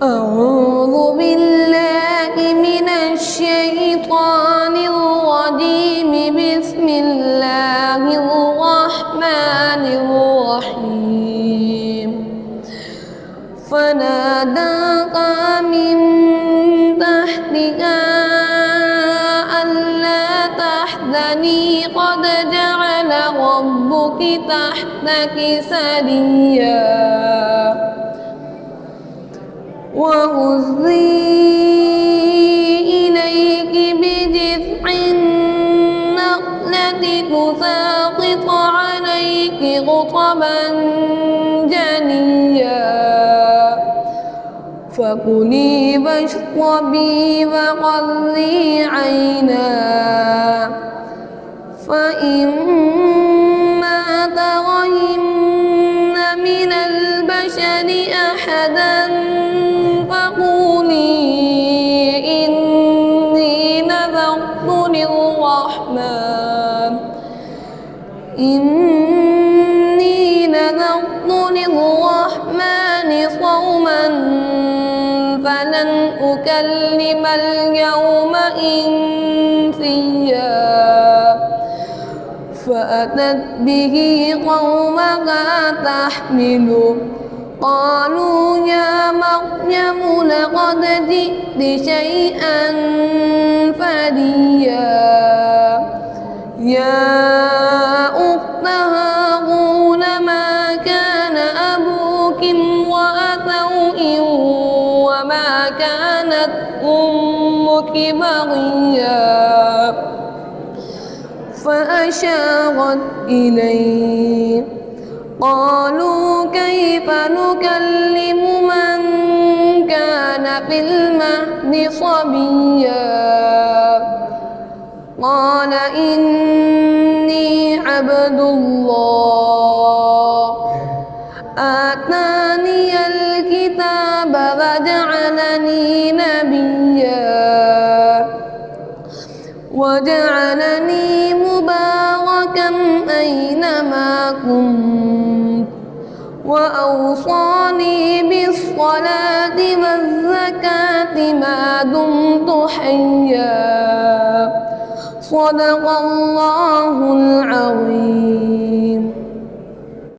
أعوذ بالله من الشيطان الرجيم. بسم الله الرحمن الرحيم. فناداك من تحتها ألا تحزني قد جعل ربك تحتك سريا وهزي إليك بجذع النخلة تساقط عليك رطبا جنيا فكلي واشربي وقري عينا فإما ترين من البشر أحدا فقولي إني نذرت للرحمن صوما فلن أكلم اليوم إنسيا فأتت به قومها تحمله قالوا يا مريم لقد جئت شيئا فريا يا أخت هارون ما كان أبوك امرأ سوء وما كانت أمك بغيا فأشارت إليه قالوا كيف نكلم من كان في المهد صبيا قال إني عبد الله آتاني الكتاب وجعلني نبيا وجعلني مباركا أينما كنت وأوصاني بالصلاة والزكاة ما دمت حيا صدق الله العظيم.